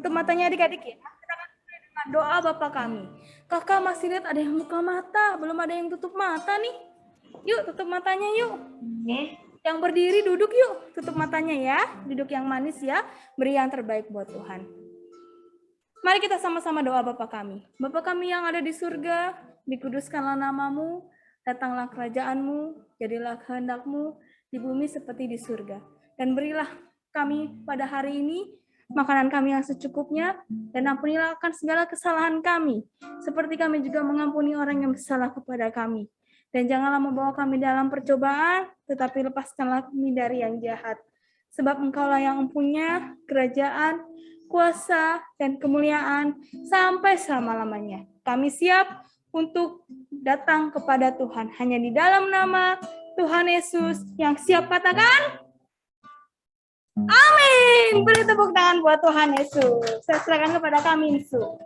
tutup matanya adik-adik ya. Kita akan mulai dengan doa Bapa kami. Kakak masih lihat ada yang buka mata, belum ada yang tutup mata nih. Yuk tutup matanya yuk. Yang berdiri duduk yuk, tutup matanya ya. Duduk yang manis ya, beri yang terbaik buat Tuhan. Mari kita sama-sama doa Bapa kami. Bapa kami yang ada di surga, dikuduskanlah namamu, datanglah kerajaanmu, jadilah kehendak-mu di bumi seperti di surga. Dan berilah kami pada hari ini makanan kami yang secukupnya, dan ampunilah akan segala kesalahan kami, seperti kami juga mengampuni orang yang bersalah kepada kami. Dan janganlah membawa kami dalam percobaan, tetapi lepaskanlah kami dari yang jahat. Sebab Engkaulah yang mempunyai kerajaan, kuasa, dan kemuliaan sampai selama-lamanya. Kami siap untuk datang kepada Tuhan. Hanya di dalam nama Tuhan Yesus yang siap katakan, amin. Beri tepuk tangan buat Tuhan Yesus. Saya serahkan kepada kami, Yesus.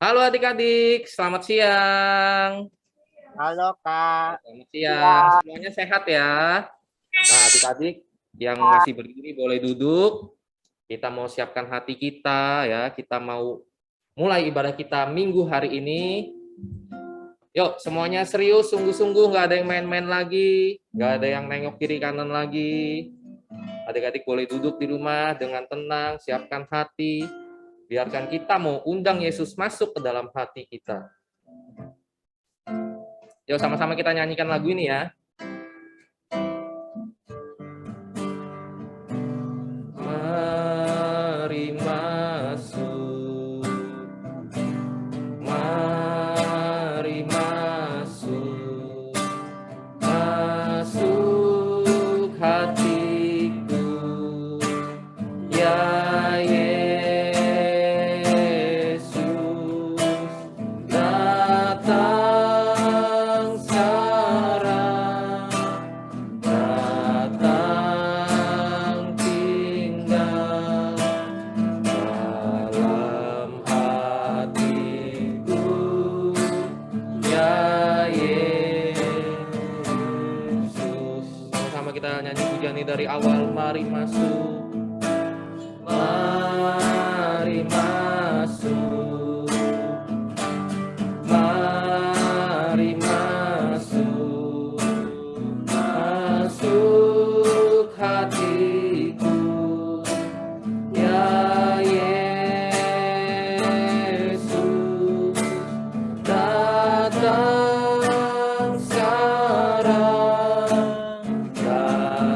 Halo adik-adik, selamat siang. Halo Kak. Selamat siang. Semuanya sehat ya. Nah adik-adik yang masih berdiri boleh duduk. Kita mau siapkan hati kita ya. Kita mau mulai ibadah kita minggu hari ini. Yuk semuanya serius, sungguh-sungguh, nggak ada yang main-main lagi, nggak ada yang nengok kiri kanan lagi. Adik-adik boleh duduk di rumah dengan tenang, siapkan hati. Biarkan kita mau undang Yesus masuk ke dalam hati kita. Yuk sama-sama kita nyanyikan lagu ini ya. Mari masuk, mari masuk, masuk hatiku, ya dari awal. Mari masuk, mari masuk, mari masuk, masuk hatiku, ya Yesus, datang sekarang,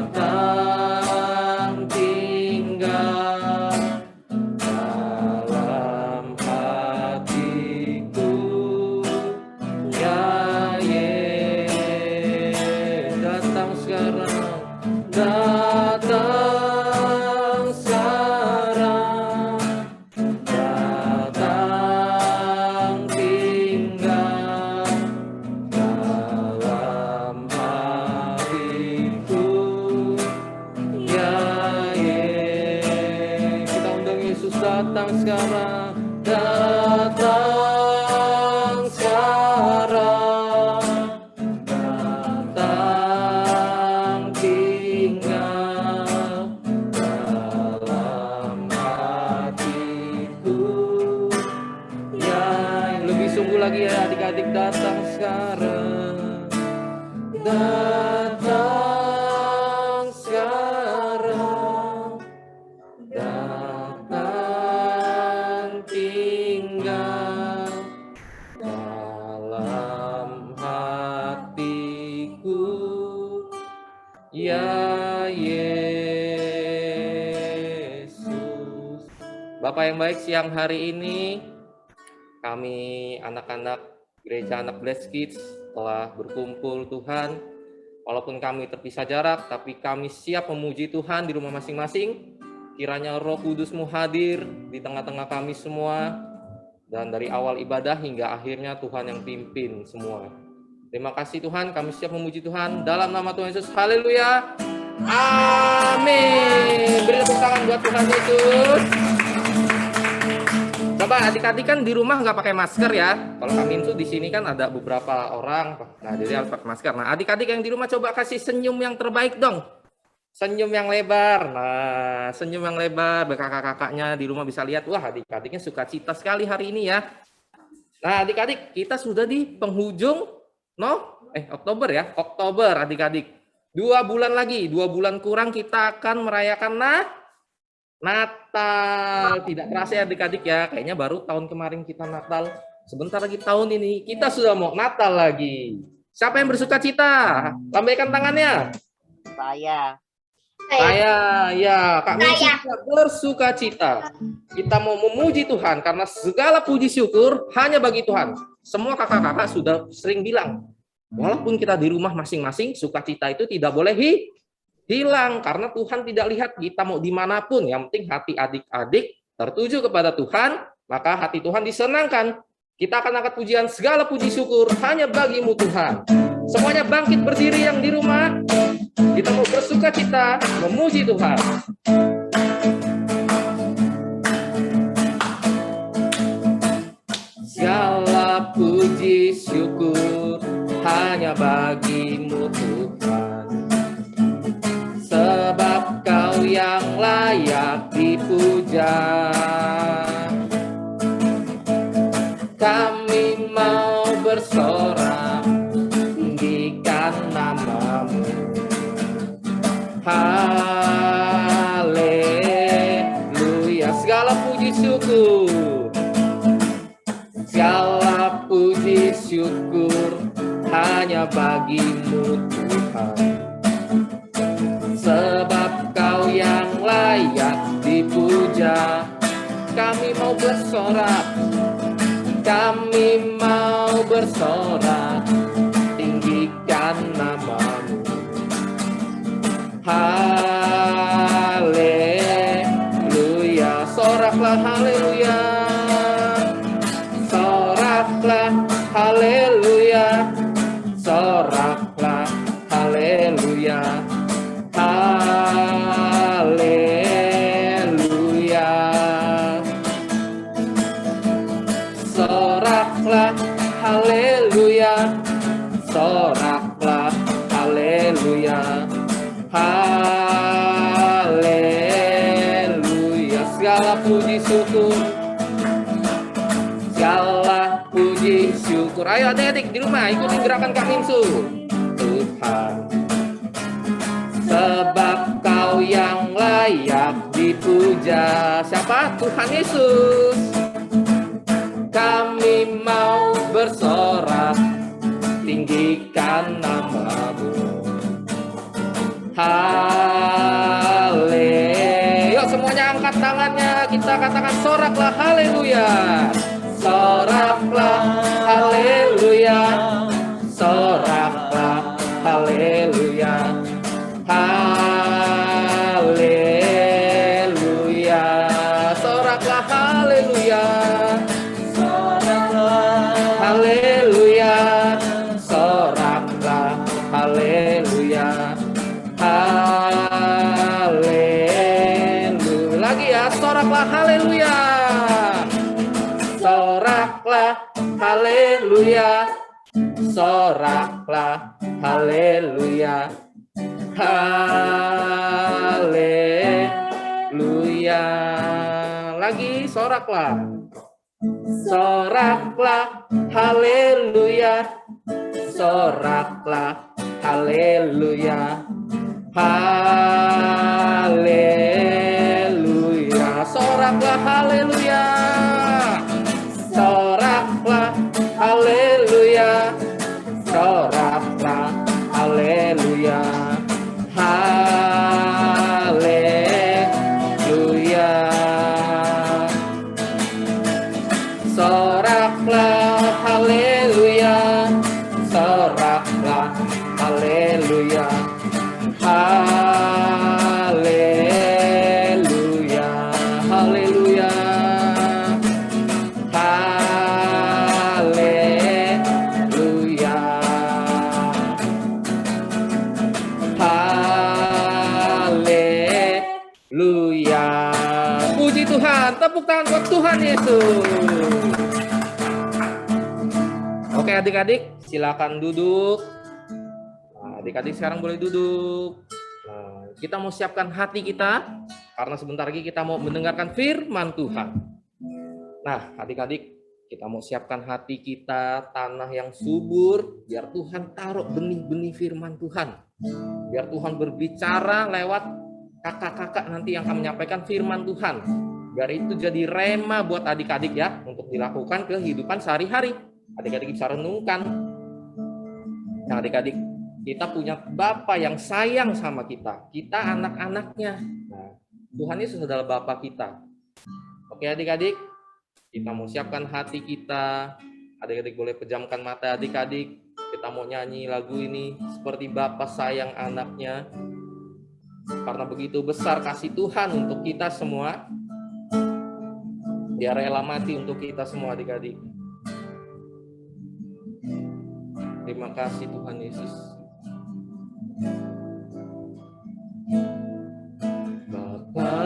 datang sekarang, datang sekarang, datang tinggal dalam hatiku. Ya, lebih sungguh lagi ya adik-adik, datang sekarang, datang sekarang, datang tinggal dalam hatiku, ya Yesus. Bapak yang baik, siang hari ini kami anak-anak Gereja Anak Blessed Kids telah berkumpul Tuhan. Walaupun kami terpisah jarak, tapi kami siap memuji Tuhan di rumah masing-masing. Kiranya Roh Kudus-Mu hadir di tengah-tengah kami semua. Dan dari awal ibadah hingga akhirnya Tuhan yang pimpin semua. Terima kasih Tuhan, kami siap memuji Tuhan. Dalam nama Tuhan Yesus, haleluya. Amin. Beri tepuk tangan buat Tuhan Yesus. Coba adik-adik kan di rumah nggak pakai masker ya. Kalau kami itu di sini kan ada beberapa orang, nah jadi harus pakai masker. Nah adik-adik yang di rumah coba kasih senyum yang terbaik dong. Senyum yang lebar. Nah, senyum yang lebar. Kakak-kakaknya di rumah bisa lihat. Wah, adik-adiknya sukacita sekali hari ini ya. Nah, adik-adik, kita sudah di penghujung Oktober ya. Oktober, adik-adik. 2 bulan lagi, 2 bulan kurang kita akan merayakan Natal. Tidak terasa ya adik-adik ya. Kayaknya baru tahun kemarin kita Natal. Sebentar lagi tahun ini kita sudah mau Natal lagi. Siapa yang bersukacita? Lambaikan tangannya. Saya, ya, Kak Minci bersukacita. Kita mau memuji Tuhan karena segala puji syukur hanya bagi Tuhan. Semua kakak-kakak sudah sering bilang, walaupun kita di rumah masing-masing, sukacita itu tidak boleh hilang karena Tuhan tidak lihat kita mau dimanapun. Yang penting hati adik-adik tertuju kepada Tuhan, maka hati Tuhan disenangkan. Kita akan angkat pujian segala puji syukur hanya bagimu Tuhan. Semuanya bangkit berdiri yang di rumah. Kita mau bersukacita memuji Tuhan. Segala puji syukur hanya bagimu Tuhan. Sebab Kau yang layak dipuja. Kami mau bersorak tinggikan nama-Mu. Haleluya. Segala puji syukur, segala puji syukur hanya bagimu Tuhan. Sebab Kau yang layak dipuja. Kami mau bersorak, kami mau bersorak tinggikan nama-Mu. Haleluya. Soraklah haleluya. Soraklah haleluya. Soraklah haleluya. Haleluya. Soraklah haleluya. Soraklah haleluya. Haleluya. Segala puji syukur, segala puji syukur. Ayo adik-adik di rumah ikutin gerakan Kak Minsu. Tuhan, sebab Kau yang layak dipuja. Siapa? Tuhan Yesus. Kami mau bersorak tinggikan nama-Mu. Haleluya. Yuk semuanya angkat tangannya. Kita katakan soraklah haleluya. Soraklah haleluya. Soraklah haleluya. Haleluya. Soraklah haleluya. Haleluya. Soraklah haleluya. Haleluya. Lagi ya, soraklah haleluya. Soraklah haleluya. Soraklah haleluya. Haleluya. Lagi soraklah. Soraklah haleluya. Soraklah haleluya. Haleluya. Soraklah haleluya. Soraklah haleluya. Soraklah haleluya. Haleluya. Soraklah haleluya. Soraklah haleluya. Haleluya. Haleluya. Haleluya. Haleluya. Puji Tuhan, tepuk tangan buat Tuhan Yesus. Oke adik-adik, silakan duduk. Nah, adik-adik sekarang boleh duduk. Nah, Kita mau siapkan hati kita, karena sebentar lagi kita mau mendengarkan firman Tuhan. Nah, adik-adik, kita mau siapkan hati kita, tanah yang subur, biar Tuhan taruh benih-benih firman Tuhan. Biar Tuhan berbicara lewat kakak-kakak nanti yang akan menyampaikan firman Tuhan. Biar itu jadi rema buat adik-adik ya, untuk dilakukan kehidupan sehari-hari. Adik-adik bisa renungkan. Nah, adik-adik, kita punya Bapa yang sayang sama kita. Kita anak-anaknya. Nah, Tuhan Yesus adalah Bapa kita. Oke adik-adik, kita mau siapkan hati kita. Adik-adik boleh pejamkan mata adik-adik. Kita mau nyanyi lagu ini seperti Bapa sayang anaknya. Karena begitu besar kasih Tuhan untuk kita semua. Dia rela mati untuk kita semua adik-adik. Terima kasih Tuhan Yesus. Bapa,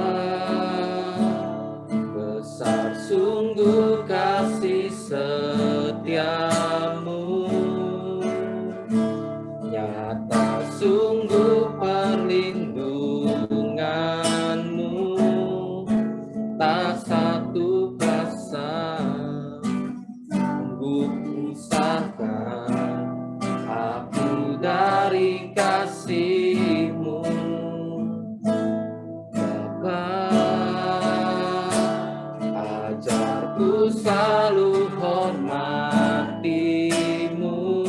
besar sungguh kasih setiamu, nyata sungguh perlindunganmu, tak satu kuasa memisahkan aku dari kasih-Mu. Bapa, ajarku selalu hormati-Mu,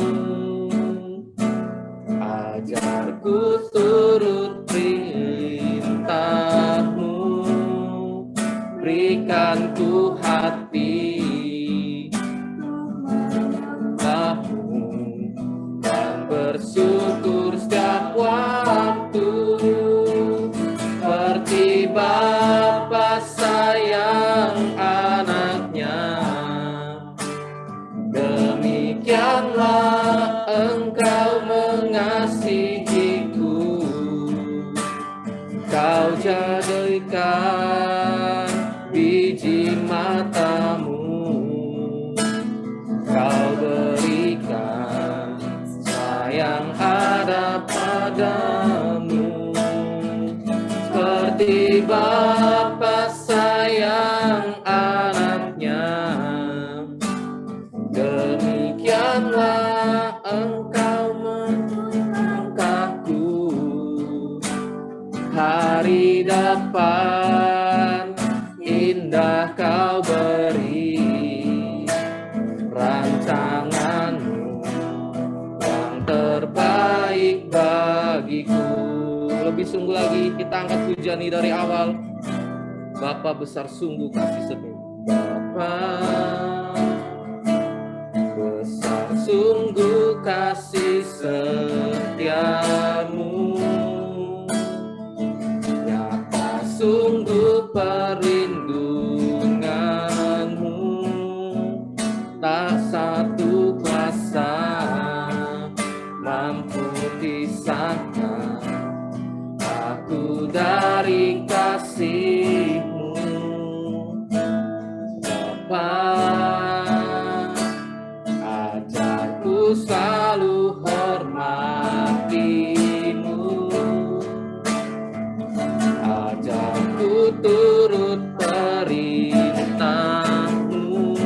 ajarku turut perintah-Mu, berikan ku hati dan bersyukur setiap waktu, seperti Bapa sayang anaknya. Demikianlah Engkau mengasihiku, Kau jadikan biji matamu, Kau berikan sayang ada padamu, seperti Bapa sayang anaknya. Demikianlah Engkau mengangkatku, hari depan indah Kau beri, rancangan-Mu yang terbaik bagiku. Lebih sungguh lagi kita angkat pujian ini dari awal. Bapa besar sungguh kasih setia. Bapa besar sungguh kasih setiamu, nyata sungguh perlindunganmu, tak satu kuasa mampu pisahkan aku dari kasih-Mu. Bapa, ajarku selalu hormati-Mu, ajarku turut perintah-Mu,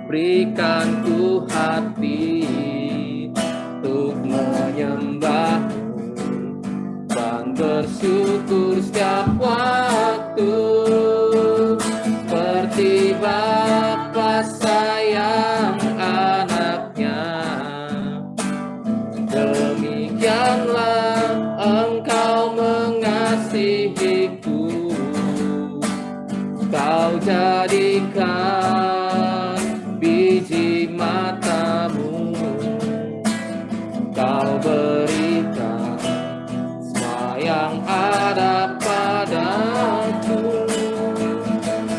berikan ku hati untuk menyembah-Mu dan bersyukur setiap waktu, seperti Bapa sayang anaknya. Demikianlah Engkau mengasihiku, Kau jadikan biji matamu, Kau berikan semua yang ada padaku,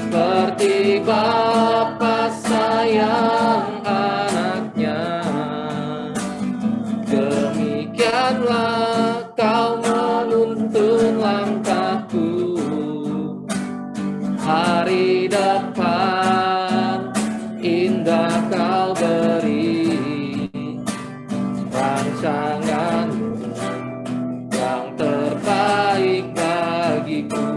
seperti Bapa sayang anaknya. Demikianlah Kau menuntun langkahku, hari depan indah Kau beri, rancangan yang terbaik bagiku.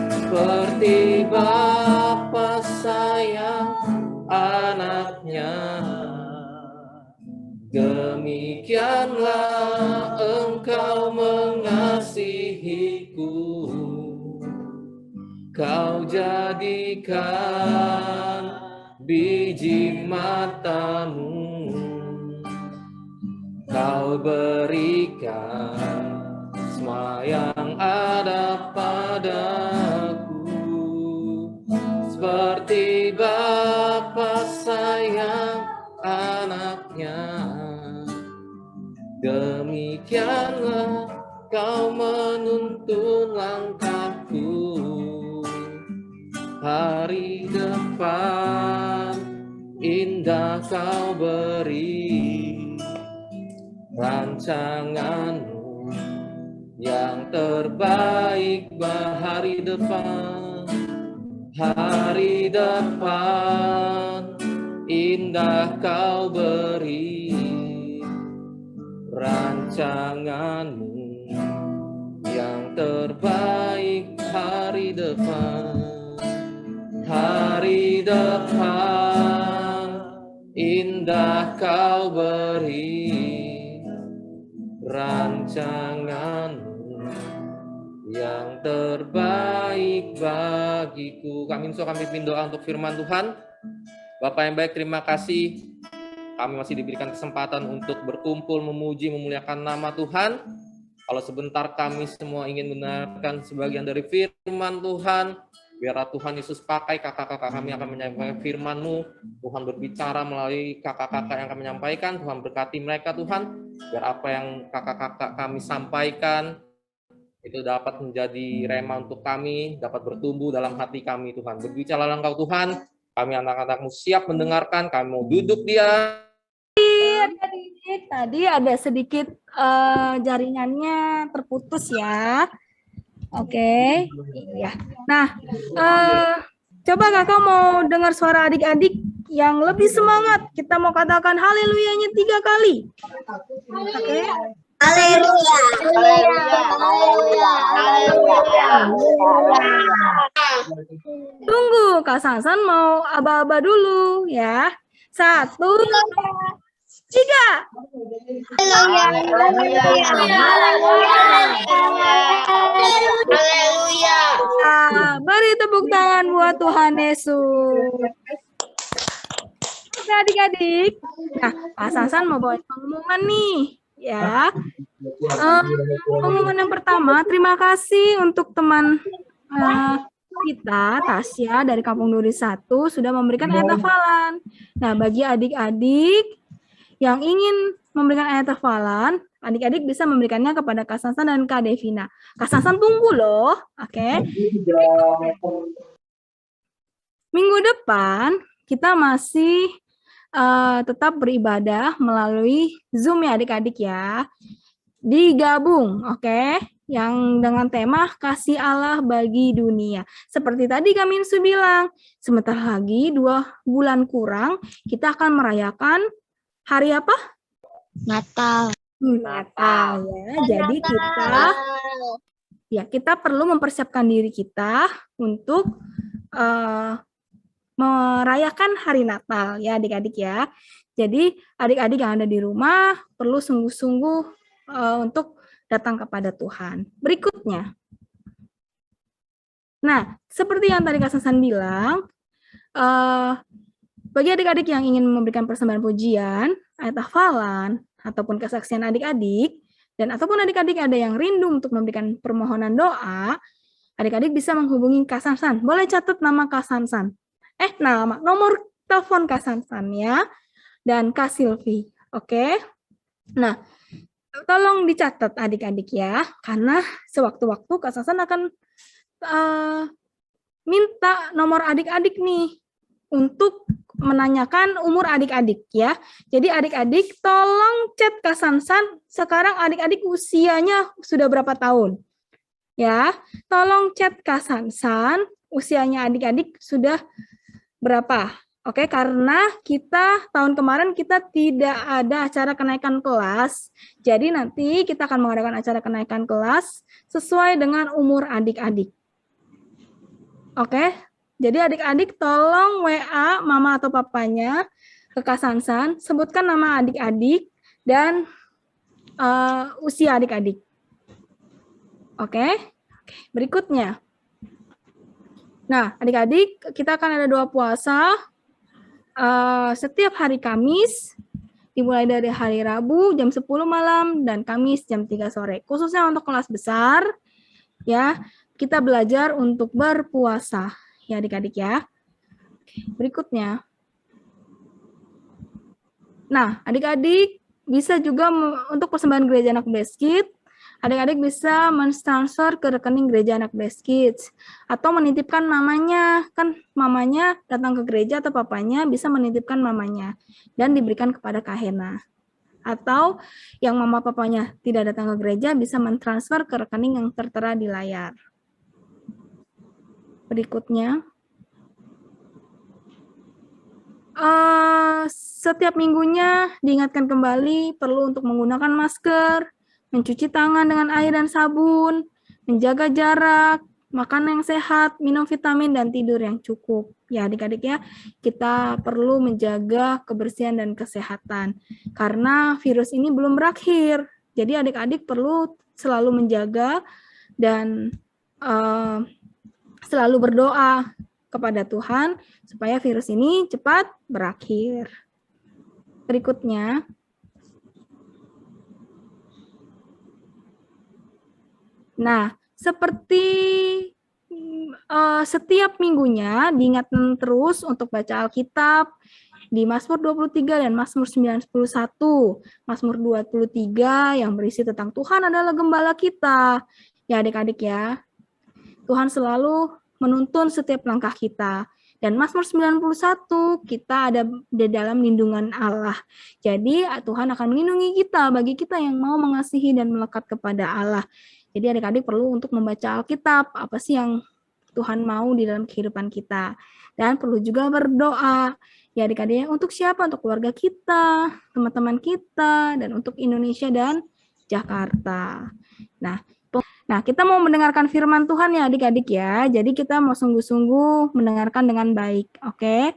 Seperti Bapa sayang anaknya, demikianlah Engkau mengasihiku. Kau jadikan biji matamu, Kau berikan semua yang ada padaku. Seperti Bapa sayang anaknya, demikianlah Kau menuntun langkahku. Hari depan indah Kau beri, rancanganmu yang terbaik. Hari depan indah Kau beri, rancanganmu yang terbaik. Hari depan indah Kau beri, rancanganmu yang terbaik bagiku. Kami doa untuk firman Tuhan. Bapak yang baik, terima kasih kami masih diberikan kesempatan untuk berkumpul, memuji, memuliakan nama Tuhan. Kalau sebentar kami semua ingin mendengarkan sebagian dari firman Tuhan, biarlah Tuhan Yesus pakai kakak-kakak kami akan menyampaikan firman-Mu. Tuhan berbicara melalui kakak-kakak yang kami menyampaikan. Tuhan berkati mereka Tuhan, biar apa yang kakak-kakak kami sampaikan itu dapat menjadi rema untuk kami, dapat bertumbuh dalam hati kami Tuhan. Berbicaralah Engkau Tuhan, kami anak-anak-Mu siap mendengarkan, kami mau duduk dia. Tadi ada sedikit jaringannya terputus ya. Oke. Iya. Nah, coba kakak mau dengar suara adik-adik yang lebih semangat. Kita mau katakan haleluyanya 3 kali. Oke. Haleluya. Tunggu, Kak Sansan mau aba-aba dulu ya. 1, 3. Nah, beri tepuk tangan buat Tuhan Yesus. Oke adik-adik. Nah, Kak Sansan mau bawa pengumuman nih. Ya, pengumuman yang pertama, terima kasih untuk teman kita, Tasya dari Kampung Duri 1 sudah memberikan ayat hafalan. Nah, bagi adik-adik yang ingin memberikan ayat hafalan, adik-adik bisa memberikannya kepada Kak Sansan dan Kak Devina. Kak Sansan tunggu loh, oke? Minggu depan kita masih tetap beribadah melalui Zoom ya adik-adik ya. Digabung, oke? Yang dengan tema kasih Allah bagi dunia. Seperti tadi Kak Minsu bilang, sebentar lagi 2 bulan kurang kita akan merayakan hari apa? Natal. Natal ya. Jadi kita perlu mempersiapkan diri kita untuk merayakan hari Natal ya adik-adik ya. Jadi adik-adik yang ada di rumah perlu sungguh-sungguh untuk datang kepada Tuhan. Berikutnya. Nah, seperti yang tadi Kak Sansan bilang, bagi adik-adik yang ingin memberikan persembahan pujian, ayat hafalan, ataupun kesaksian adik-adik, dan ataupun adik-adik ada yang rindu untuk memberikan permohonan doa, adik-adik bisa menghubungi Kak Sansan. Boleh catat nama Kak Sansan. Nomor telepon Kak Sansan ya, dan Kak Silvi. Oke. Nah, tolong dicatat adik-adik ya, karena sewaktu-waktu Kak Sansan akan minta nomor adik-adik nih untuk menanyakan umur adik-adik ya. Jadi adik-adik tolong chat Kak Sansan, sekarang adik-adik usianya sudah berapa tahun? Ya, tolong chat Kak Sansan, usianya adik-adik sudah berapa? Oke, karena kita tahun kemarin kita tidak ada acara kenaikan kelas. Jadi nanti kita akan mengadakan acara kenaikan kelas sesuai dengan umur adik-adik. Oke, jadi adik-adik tolong WA mama atau papanya ke Kak Sansan, sebutkan nama adik-adik dan usia adik-adik. Oke, berikutnya. Nah, adik-adik, kita akan ada doa puasa setiap hari Kamis, dimulai dari hari Rabu jam 10 malam dan Kamis jam 3 sore. Khususnya untuk kelas besar, ya, kita belajar untuk berpuasa, ya adik-adik ya. Berikutnya. Nah, adik-adik bisa juga untuk persembahan gereja anak Bleskit, adik-adik bisa mentransfer ke rekening gereja anak Bleskit atau menitipkan mamanya, kan mamanya datang ke gereja atau papanya bisa menitipkan mamanya dan diberikan kepada Kak Hena. Atau yang mama papanya tidak datang ke gereja bisa mentransfer ke rekening yang tertera di layar. Berikutnya, setiap minggunya diingatkan kembali perlu untuk menggunakan masker, mencuci tangan dengan air dan sabun, menjaga jarak, makan yang sehat, minum vitamin, dan tidur yang cukup. Ya adik-adik ya, kita perlu menjaga kebersihan dan kesehatan. Karena virus ini belum berakhir. Jadi adik-adik perlu selalu menjaga dan selalu berdoa kepada Tuhan supaya virus ini cepat berakhir. Berikutnya, nah, seperti setiap minggunya diingatkan terus untuk baca Alkitab di Mazmur 23 dan Mazmur 91. Mazmur 23 yang berisi tentang Tuhan adalah gembala kita. Ya adik-adik ya, Tuhan selalu menuntun setiap langkah kita. Dan Mazmur 91 kita ada di dalam lindungan Allah. Jadi Tuhan akan melindungi kita bagi kita yang mau mengasihi dan melekat kepada Allah. Jadi adik-adik perlu untuk membaca Alkitab, apa sih yang Tuhan mau di dalam kehidupan kita. Dan perlu juga berdoa. Ya adik-adik, untuk siapa? Untuk keluarga kita, teman-teman kita, dan untuk Indonesia dan Jakarta. Nah, kita mau mendengarkan firman Tuhan ya adik-adik ya. Jadi kita mau sungguh-sungguh mendengarkan dengan baik. Oke?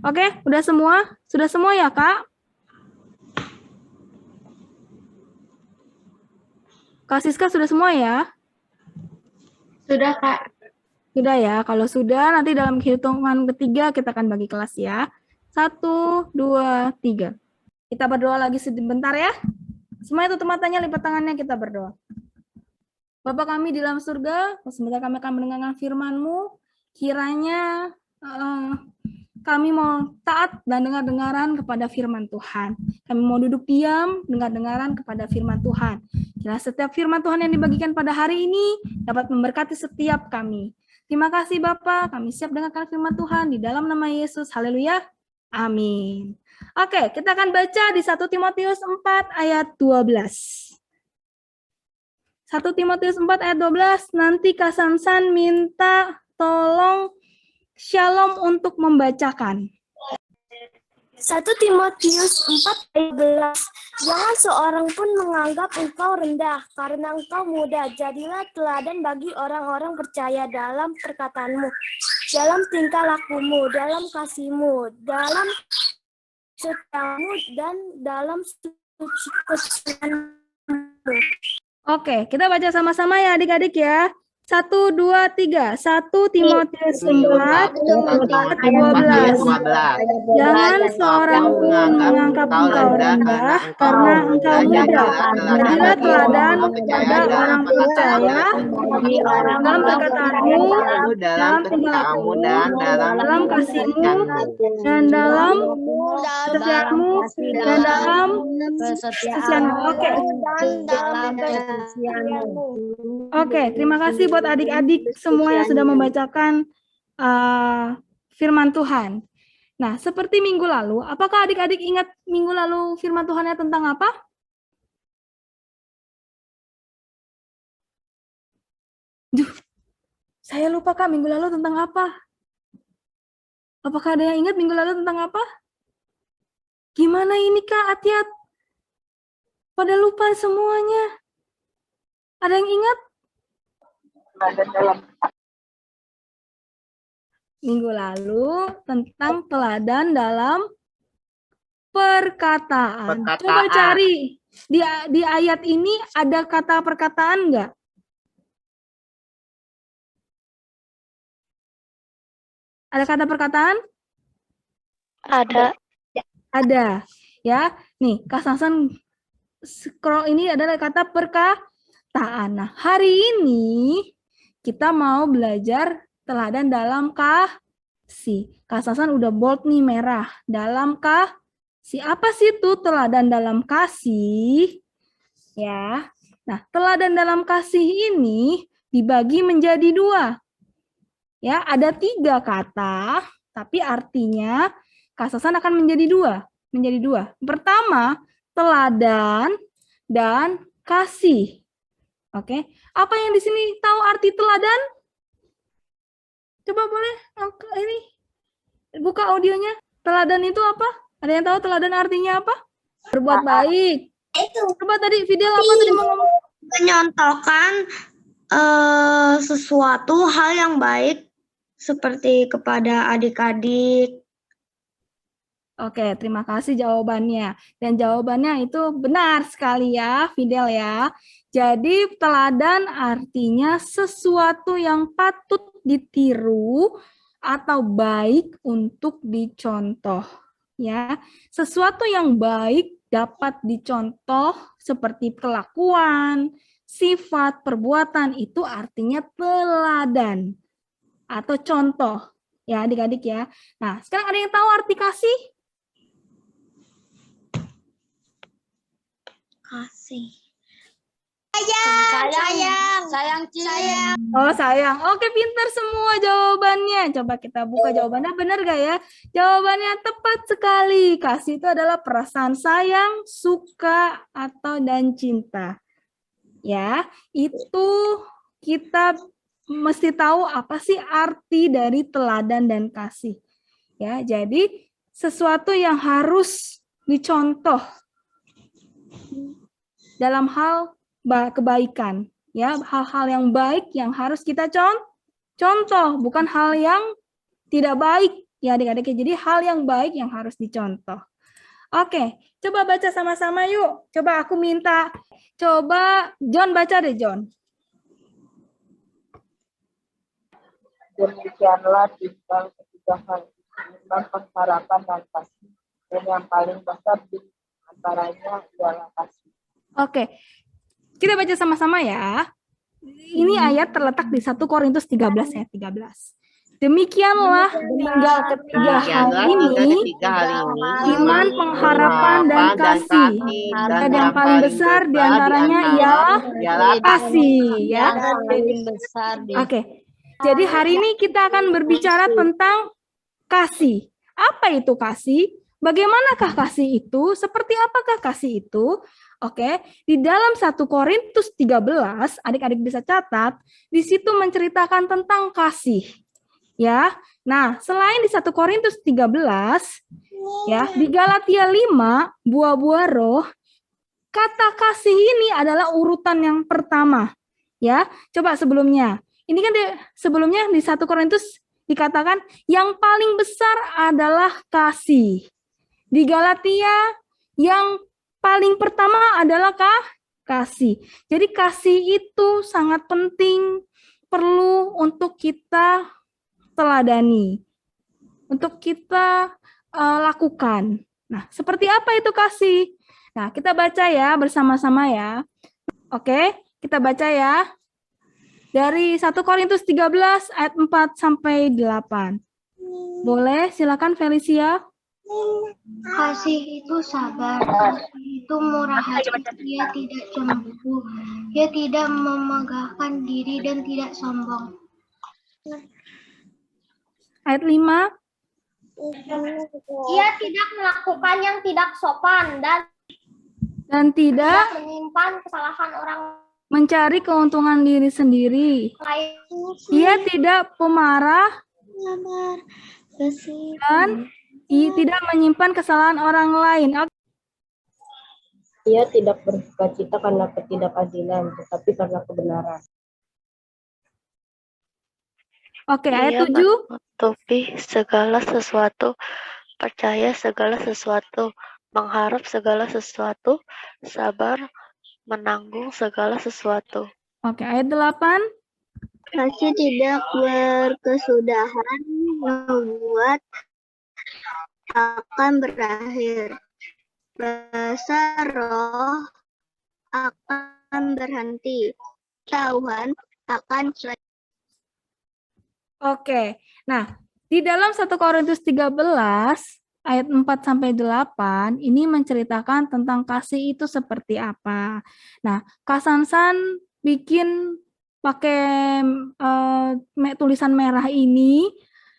Oke, udah semua? Sudah semua ya, Kak? Kak Siska sudah semua ya? Sudah, Kak. Sudah ya. Kalau sudah, nanti dalam hitungan ketiga kita akan bagi kelas ya. 1, 2, 3. Kita berdoa lagi sebentar ya. Semuanya tutup matanya, lipat tangannya, kita berdoa. Bapa kami di dalam surga, sebentar kami akan mendengarkan firman-Mu. Kiranya kami mau taat dan dengar-dengaran kepada firman Tuhan. Kami mau duduk diam, dengar-dengaran kepada firman Tuhan. Kira setiap firman Tuhan yang dibagikan pada hari ini dapat memberkati setiap kami. Terima kasih Bapak, kami siap dengarkan firman Tuhan di dalam nama Yesus. Haleluya. Amin. Oke, kita akan baca di 1 Timotius 4 ayat 12. 1 Timotius 4 ayat 12, nanti Kak Sansan minta tolong Shalom untuk membacakan. 1 Timotius 4 ayat 11. Jangan seorang pun menganggap engkau rendah karena engkau muda. Jadilah teladan bagi orang-orang percaya dalam perkataanmu, dalam tingkah lakumu, dalam kasihmu, dalam setiamu, dan dalam suci kesucianmu. Oke, kita baca sama-sama ya adik-adik ya. 1, 2, 3. 1 Timotius 4 ayat 12. Jangan seorang pun menganggap engkau rendah karena engkau muda. Jadilah teladan pada orang percaya dalam perkataanmu, dalam tingkahmu, dalam kasihmu, dan dalam kesetiaanmu, dan dalam kesetiaanmu. Oke, terima kasih buat adik-adik semua yang sudah membacakan firman Tuhan. Nah, seperti minggu lalu, apakah adik-adik ingat minggu lalu firman Tuhannya tentang apa? Duh, saya lupa Kak, minggu lalu tentang apa? Apakah ada yang ingat minggu lalu tentang apa? Gimana ini Kak Atiat? Pada lupa semuanya. Ada yang ingat? Minggu lalu tentang teladan dalam perkataan. Coba cari di ayat ini ada kata perkataan enggak? Ada kata perkataan? Ada. Ada. Ya, nih Kak Sasan scroll ini adalah kata perkataan. Nah, hari ini kita mau belajar teladan dalam kasih. Kak Sasan udah bold nih merah. Dalam kasih. Apa sih itu teladan dalam kasih? Ya. Nah, teladan dalam kasih ini dibagi menjadi 2. Ya, ada 3 kata, tapi artinya Kak Sasan akan menjadi 2. Pertama, teladan dan kasih. Oke. Apa yang di sini tahu arti teladan? Coba boleh ini buka audionya. Teladan itu apa? Ada yang tahu teladan artinya apa? Berbuat baik. Coba tadi video apa tadi mau ngomong? Menyontohkan sesuatu hal yang baik seperti kepada adik-adik. Oke, terima kasih jawabannya. Dan jawabannya itu benar sekali ya, Fidel ya. Jadi teladan artinya sesuatu yang patut ditiru atau baik untuk dicontoh. Ya, sesuatu yang baik dapat dicontoh seperti kelakuan, sifat, perbuatan itu artinya teladan atau contoh. Ya, adik-adik ya. Nah, sekarang ada yang tahu arti kasih? Kasih. Sayang. Oh, sayang. Oke, pintar semua jawabannya. Coba kita buka jawabannya. Benar gak ya? Jawabannya tepat sekali. Kasih itu adalah perasaan sayang, suka, atau dan cinta. Ya, itu kita mesti tahu apa sih arti dari teladan dan kasih. Ya, jadi sesuatu yang harus dicontoh dalam hal kebaikan, ya, hal-hal yang baik yang harus kita contoh, bukan hal yang tidak baik, ya adik-adik. Jadi hal yang baik yang harus dicontoh. Oke, coba baca sama-sama yuk. Coba aku minta, coba John baca deh John. Demikianlah tentang ketiga hal iman, pengharapan, dan kasih. Dan yang paling besar di antaranya ialah kasih. Oke, kita baca sama-sama ya. Ini ayat terletak di 1 Korintus 13 ayat 13. Demikianlah tinggal ketiga hal ini, iman, pengharapan, dan kasih. Dan yang paling besar di antaranya ialah kasih. Ya. Oke, jadi hari ini kita akan berbicara tentang kasih. Apa itu kasih? Bagaimanakah kasih itu? Seperti apakah kasih itu? Oke, di dalam 1 Korintus 13, adik-adik bisa catat, di situ menceritakan tentang kasih. Ya. Nah, selain di 1 Korintus 13, ya, di Galatia 5, buah-buah roh, kata kasih ini adalah urutan yang pertama. Ya, coba sebelumnya. Ini kan sebelumnya di 1 Korintus dikatakan yang paling besar adalah kasih. Di Galatia yang paling pertama adalah kasih. Jadi kasih itu sangat penting, perlu untuk kita teladani, untuk kita lakukan. Nah, seperti apa itu kasih? Nah, kita baca ya bersama-sama ya. Oke, kita baca ya. Dari 1 Korintus 13 ayat 4 sampai 8. Boleh, silakan Felicia. Kasih itu sabar, kasih itu murah hati, ia tidak cemburu, ia tidak memegahkan diri dan tidak sombong. Ayat 5. Ia tidak melakukan yang tidak sopan Dan tidak menyimpan kesalahan orang mencari keuntungan diri sendiri. lain. Ia tidak pemarah, dan tidak menyimpan kesalahan orang lain. Ia tidak bersukacita karena ketidakadilan, tetapi karena kebenaran. Oke, ayat Ia 7. menutupi segala sesuatu, percaya segala sesuatu, mengharap segala sesuatu, sabar, menanggung segala sesuatu. Oke, ayat 8. Kasih tidak berkesudahan membuat akan berakhir. Rasa roh akan berhenti. Tahuan akan selesai. Oke. Nah, di dalam 1 Korintus 13 ayat 4 sampai 8 ini menceritakan tentang kasih itu seperti apa. Nah, Kak Sansan bikin pakai tulisan merah ini.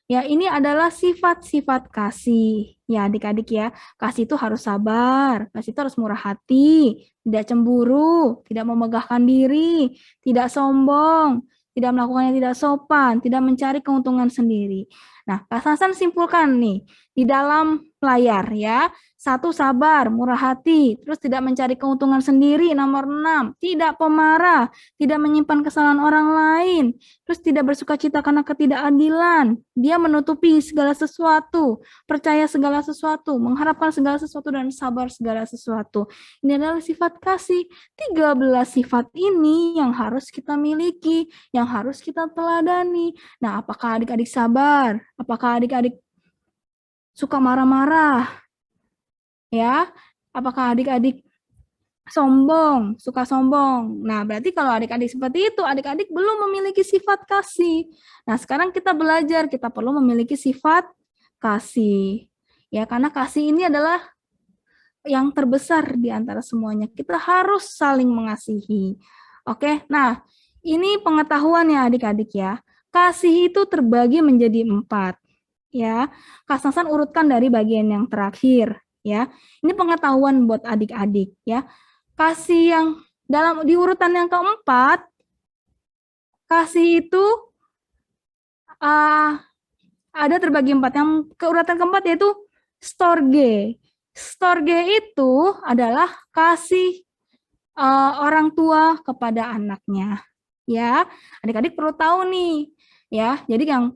Ya, ini adalah sifat-sifat kasih. Ya, adik-adik ya. Kasih itu harus sabar, kasih itu harus murah hati, tidak cemburu, tidak memegahkan diri, tidak sombong, tidak melakukan yang tidak sopan, tidak mencari keuntungan sendiri. Nah, Kak Sansan simpulkan nih, di dalam layar ya. 1, sabar, murah hati, terus tidak mencari keuntungan sendiri, nomor 6, tidak pemarah, tidak menyimpan kesalahan orang lain, terus tidak bersukacita karena ketidakadilan, dia menutupi segala sesuatu, percaya segala sesuatu, mengharapkan segala sesuatu, dan sabar segala sesuatu. Ini adalah sifat kasih. 13 sifat ini yang harus kita miliki, yang harus kita teladani. Nah, apakah adik-adik sabar? Apakah adik-adik suka marah-marah? Ya, apakah adik-adik sombong, suka sombong? Nah, berarti kalau adik-adik seperti itu, adik-adik belum memiliki sifat kasih. Nah, sekarang kita belajar, kita perlu memiliki sifat kasih. Ya, karena kasih ini adalah yang terbesar di antara semuanya. Kita harus saling mengasihi. Oke, nah ini pengetahuan ya adik-adik ya. Kasih itu terbagi menjadi 4. Ya, Kak Sansan urutkan dari bagian yang terakhir. Ya, ini pengetahuan buat adik-adik. Ya, kasih yang di urutan yang keempat, kasih itu ada terbagi 4. Yang urutan keempat yaitu storge. Storge itu adalah kasih orang tua kepada anaknya. Ya, adik-adik perlu tahu nih. Ya, jadi yang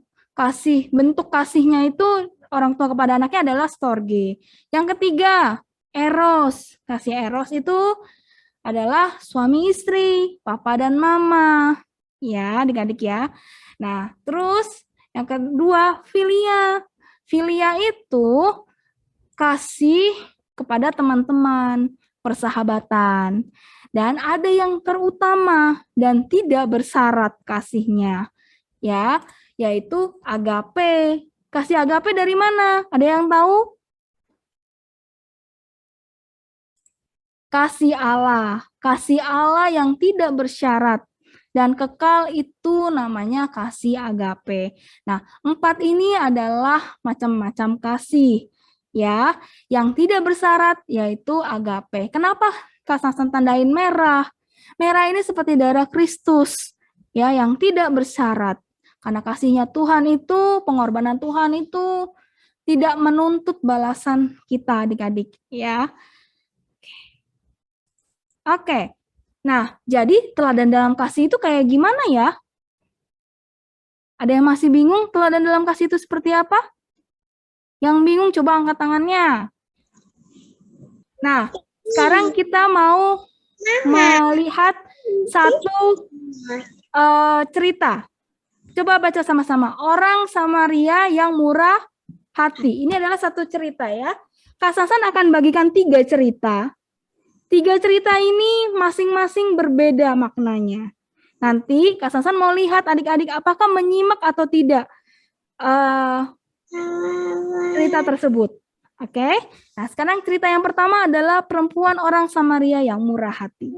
bentuk kasihnya itu orang tua kepada anaknya adalah storge. Yang ketiga, eros. Kasih eros itu adalah suami istri, papa dan mama. Ya, adik-adik ya. Nah, terus yang kedua, filia. Filia itu kasih kepada teman-teman, persahabatan. Dan ada yang terutama dan tidak bersyarat kasihnya. Ya, yaitu agape. Kasih agape dari mana? Ada yang tahu? Kasih Allah. Kasih Allah yang tidak bersyarat dan kekal itu namanya kasih agape. Nah, 4 ini adalah macam-macam kasih. Ya, yang tidak bersyarat yaitu agape. Kenapa Kak Sansan tandain merah? Merah ini seperti darah Kristus, ya, yang tidak bersyarat. Karena kasihnya Tuhan itu, pengorbanan Tuhan itu tidak menuntut balasan kita adik-adik, ya. Oke. Nah, jadi teladan dalam kasih itu kayak gimana ya? Ada yang masih bingung teladan dalam kasih itu seperti apa? Yang bingung coba angkat tangannya. Nah, sekarang kita mau melihat satu cerita. Coba baca sama-sama. Orang Samaria yang murah hati. Ini adalah satu cerita ya. Kak Sansan akan bagikan 3 cerita. 3 cerita ini masing-masing berbeda maknanya. Nanti Kak Sansan mau lihat adik-adik apakah menyimak atau tidak cerita tersebut. Oke. Nah, sekarang cerita yang pertama adalah perempuan orang Samaria yang murah hati.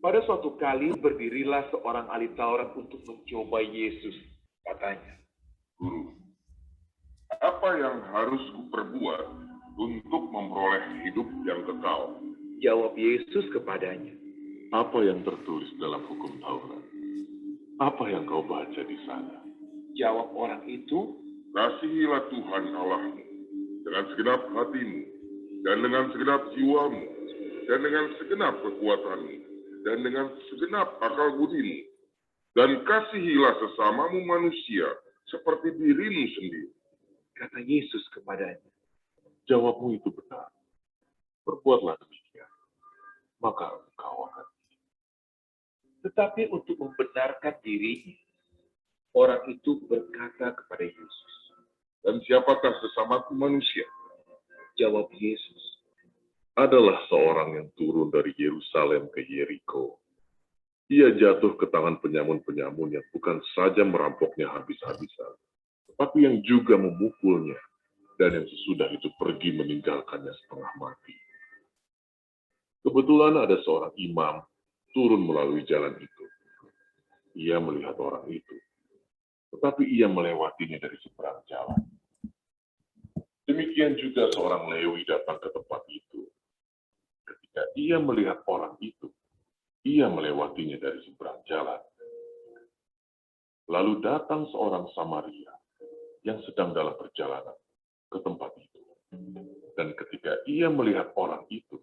Pada suatu kali berdirilah seorang ahli Taurat untuk mencoba Yesus. Katanya, Guru, apa yang harus kuperbuat untuk memperoleh hidup yang kekal? Jawab Yesus kepadanya, Apa yang tertulis dalam hukum Taurat? Apa yang kau baca di sana? Jawab orang itu, Kasihilah Tuhan Allahmu dengan segenap hatimu, dan dengan segenap jiwamu, dan dengan segenap kekuatanmu, dan dengan segenap akal budimu. Dan kasihilah sesamamu manusia seperti dirimu sendiri. kata Yesus kepadanya. Jawabmu itu benar. Perbuatlah demikian, maka engkau akan. Tetapi untuk membenarkan dirinya, orang itu berkata kepada Yesus, Dan siapakah sesamaku manusia? jawab Yesus, Adalah seorang yang turun dari Yerusalem ke Yeriko. Ia jatuh ke tangan penyamun-penyamun yang bukan saja merampoknya habis-habisan, tetapi yang juga memukulnya, dan yang sesudah itu pergi meninggalkannya setengah mati. Kebetulan ada seorang imam turun melalui jalan itu. Ia melihat orang itu, tetapi ia melewatinya dari seberang jalan. Demikian juga seorang Lewi datang ke tempat itu. Ketika ia melihat orang itu, ia melewatinya dari seberang jalan. Lalu datang seorang Samaria yang sedang dalam perjalanan ke tempat itu. Dan ketika ia melihat orang itu,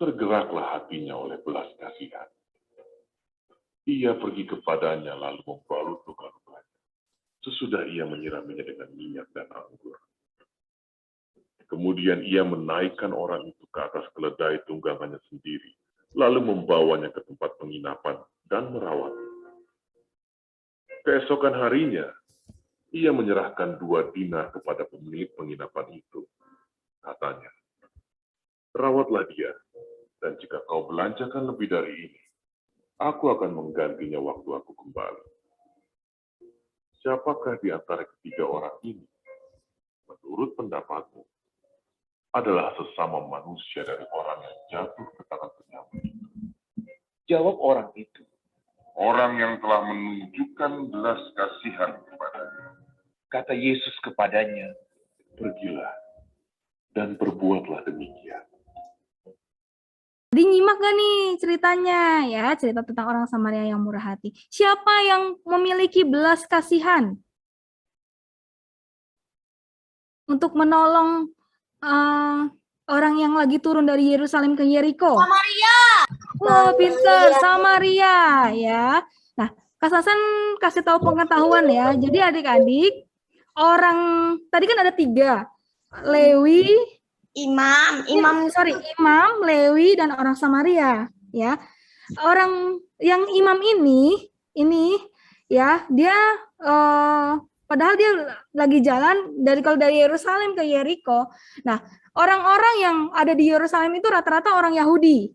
tergeraklah hatinya oleh belas kasihan. Ia pergi kepadanya lalu membalut luka-lukanya. Sesudah ia menyiraminya dengan minyak dan anggur. Kemudian ia menaikkan orang itu ke atas keledai tunggangannya sendiri, lalu membawanya ke tempat penginapan dan merawatnya. Keesokan harinya, ia menyerahkan 2 dinar kepada pemilik penginapan itu. Katanya, rawatlah dia, dan jika kau belanjakan lebih dari ini, aku akan menggantinya waktu aku kembali. Siapakah di antara ketiga orang ini, menurut pendapatmu, adalah sesama manusia dari orang yang jatuh ke tangan penyamun itu? jawab orang itu, Orang yang telah menunjukkan belas kasihan kepadanya. kata Yesus kepadanya, Pergilah dan berbuatlah demikian. Jadi nyimak gak nih ceritanya ya, cerita tentang orang Samaria yang murah hati. Siapa yang memiliki belas kasihan untuk menolong orang yang lagi turun dari Yerusalem ke Yeriko? Samaria. Oh, pinter, Samaria ya. Nah, Kak Sasan kasih tahu pengetahuan ya. Jadi adik-adik, orang tadi kan ada 3, Lewi, Imam. Imam, Lewi, dan orang Samaria ya. Orang yang imam ini ya, dia padahal dia lagi jalan kalau dari Yerusalem ke Yeriko. Nah, orang-orang yang ada di Yerusalem itu rata-rata orang Yahudi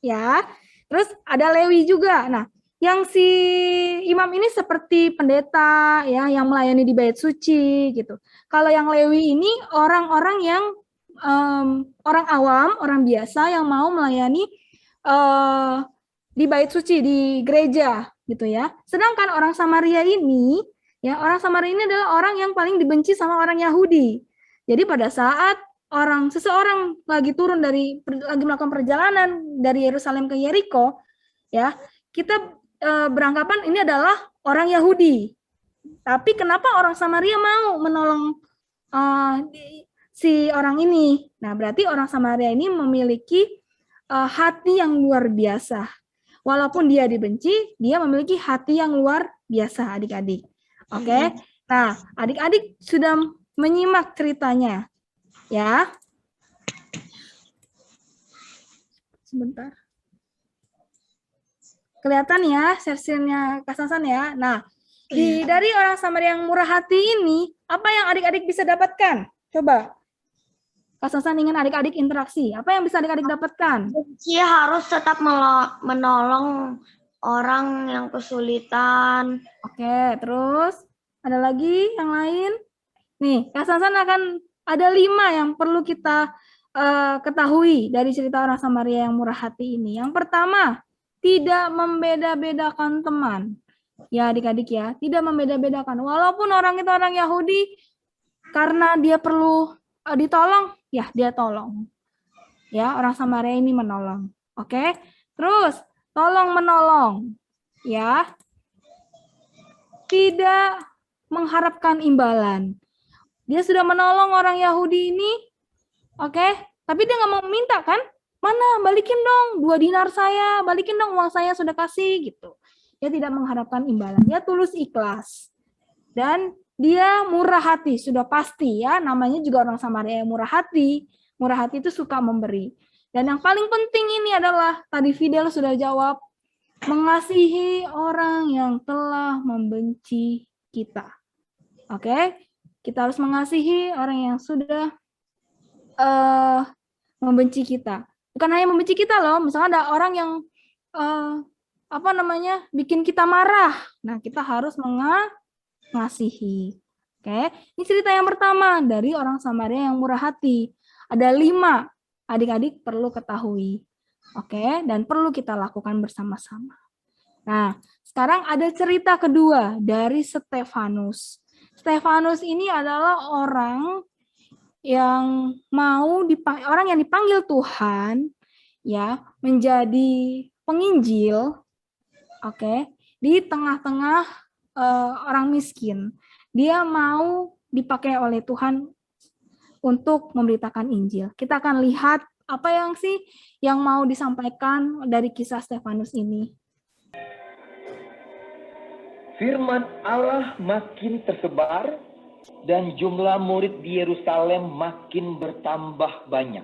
ya. Terus ada Lewi juga. Nah, yang si imam ini seperti pendeta ya, yang melayani di bait suci gitu. Kalau yang Lewi ini orang-orang yang orang awam, orang biasa yang mau melayani di bait suci, di gereja gitu ya. Sedangkan orang Samaria ini, ya, orang Samaria ini adalah orang yang paling dibenci sama orang Yahudi. Jadi pada saat seseorang lagi lagi melakukan perjalanan dari Yerusalem ke Yeriko, ya, kita beranggapan ini adalah orang Yahudi. Tapi kenapa orang Samaria mau menolong si orang ini? Nah, berarti orang Samaria ini memiliki hati yang luar biasa. Walaupun dia dibenci, dia memiliki hati yang luar biasa, adik-adik. Oke? Nah, adik-adik sudah menyimak ceritanya. Ya. Sebentar. Kelihatan ya sersinya Kak Sasan ya. Nah, dari orang Samaria yang murah hati ini, apa yang adik-adik bisa dapatkan? Coba. Kak Sasan ingin adik-adik interaksi. Apa yang bisa adik-adik dapatkan? Dia harus tetap menolong orang yang kesulitan. Oke, terus ada lagi yang lain? Nih, Kak Sasan akan ada 5 yang perlu kita ketahui dari cerita orang Samaria yang murah hati ini. Yang pertama, tidak membeda-bedakan teman. Ya adik-adik ya, tidak membeda-bedakan. Walaupun orang itu orang Yahudi, karena dia perlu ditolong, ya dia tolong. Ya, orang Samaria ini menolong. Oke, terus tolong menolong. Ya, tidak mengharapkan imbalan. Dia sudah menolong orang Yahudi ini, oke? Tapi dia nggak mau minta kan? Mana, balikin dong 2 dinar saya, balikin dong uang saya sudah kasih gitu. Dia tidak mengharapkan imbalan, dia tulus ikhlas. Dan dia murah hati, sudah pasti ya, namanya juga orang Samaria yang murah hati. Murah hati itu suka memberi. Dan yang paling penting ini adalah, tadi Fidel sudah jawab, mengasihi orang yang telah membenci kita. Oke? Kita harus mengasihi orang yang sudah membenci kita. Bukan hanya membenci kita loh, misalnya ada orang yang bikin kita marah. Nah, kita harus mengasihi. Oke, ini cerita yang pertama dari orang Samaria yang murah hati. Ada 5, adik-adik perlu ketahui. Oke, dan perlu kita lakukan bersama-sama. Nah, sekarang ada cerita kedua dari Stefanus. Stefanus ini adalah orang yang dipanggil Tuhan ya menjadi penginjil, oke, di tengah-tengah orang miskin. Dia mau dipakai oleh Tuhan untuk memberitakan Injil. Kita akan lihat apa yang mau disampaikan dari kisah Stefanus ini. Firman Allah makin tersebar dan jumlah murid di Yerusalem makin bertambah banyak.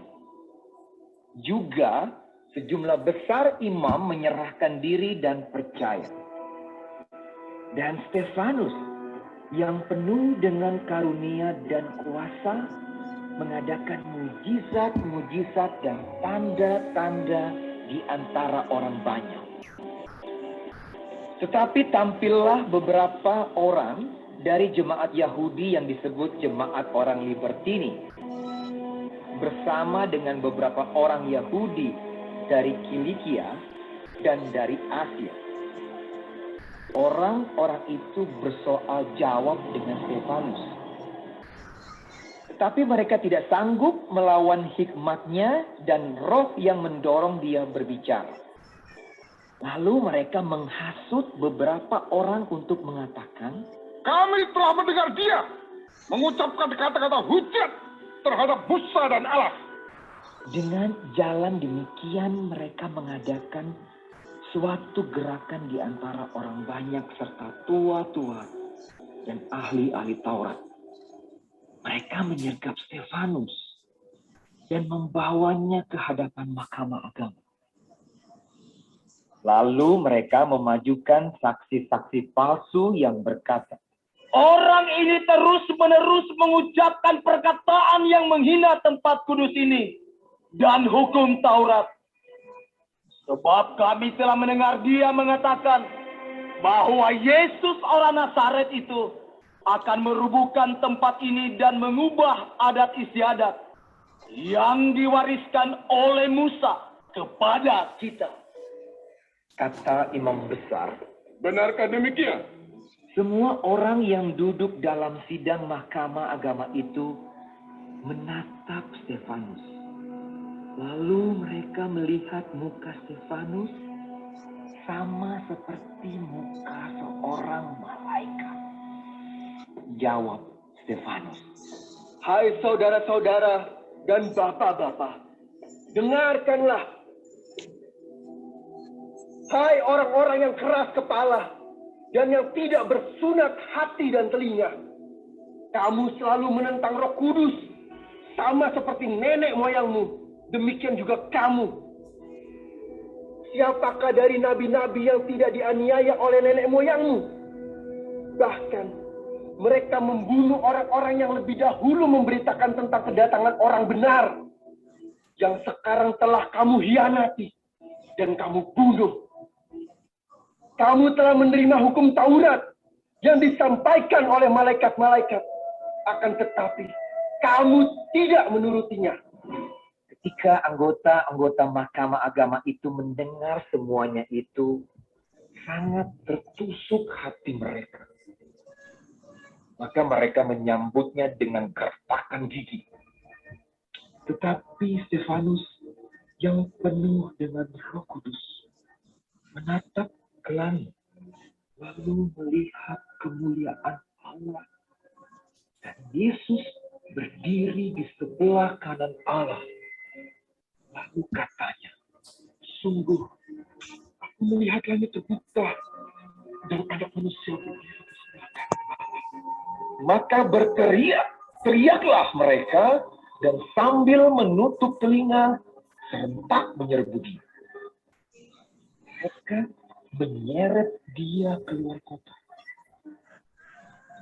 Juga sejumlah besar imam menyerahkan diri dan percaya. Dan Stefanus yang penuh dengan karunia dan kuasa mengadakan mujizat-mujizat dan tanda-tanda di antara orang banyak. Tetapi tampillah beberapa orang dari jemaat Yahudi yang disebut jemaat orang Libertini bersama dengan beberapa orang Yahudi dari Kilikia dan dari Asia. Orang-orang itu bersoal jawab dengan Stefanus. Tetapi mereka tidak sanggup melawan hikmatnya dan roh yang mendorong dia berbicara. Lalu mereka menghasut beberapa orang untuk mengatakan, Kami telah mendengar dia mengucapkan kata-kata hujat terhadap Musa dan Allah. Dengan jalan demikian mereka mengadakan suatu gerakan di antara orang banyak serta tua-tua dan ahli-ahli Taurat. Mereka menyergap Stefanus dan membawanya ke hadapan mahkamah agama. Lalu mereka memajukan saksi-saksi palsu yang berkata, Orang ini terus-menerus mengucapkan perkataan yang menghina tempat kudus ini dan hukum Taurat. Sebab kami telah mendengar dia mengatakan bahwa Yesus orang Nazaret itu akan merubuhkan tempat ini dan mengubah adat istiadat yang diwariskan oleh Musa kepada kita. Kata imam besar, Benarkah demikian? semua orang yang duduk dalam sidang mahkamah agama itu menatap Stefanus. Lalu mereka melihat muka Stefanus sama seperti muka seorang malaikat. Jawab Stefanus, Hai saudara-saudara dan bapak-bapak, dengarkanlah. Hai orang-orang yang keras kepala dan yang tidak bersunat hati dan telinga. Kamu selalu menentang Roh Kudus, sama seperti nenek moyangmu. Demikian juga kamu. Siapakah dari nabi-nabi yang tidak dianiaya oleh nenek moyangmu? Bahkan mereka membunuh orang-orang yang lebih dahulu memberitakan tentang kedatangan orang benar, yang sekarang telah kamu hianati dan kamu bunuh. Kamu telah menerima hukum Taurat yang disampaikan oleh malaikat-malaikat. Akan tetapi, kamu tidak menurutinya. ketika anggota-anggota mahkamah agama itu mendengar semuanya itu, sangat tertusuk hati mereka. Maka mereka menyambutnya dengan gertakan gigi. Tetapi Stefanus yang penuh dengan Roh Kudus menatap ke langit, lalu melihat ke sebelah kanan Allah. Lalu katanya, sungguh aku melihat langit terbuka dan Anak Manusia berdiri di sebelah kanan Allah. Maka teriaklah mereka dan sambil menutup telinga serentak menyerbu dia. Mereka menyeret dia keluar kota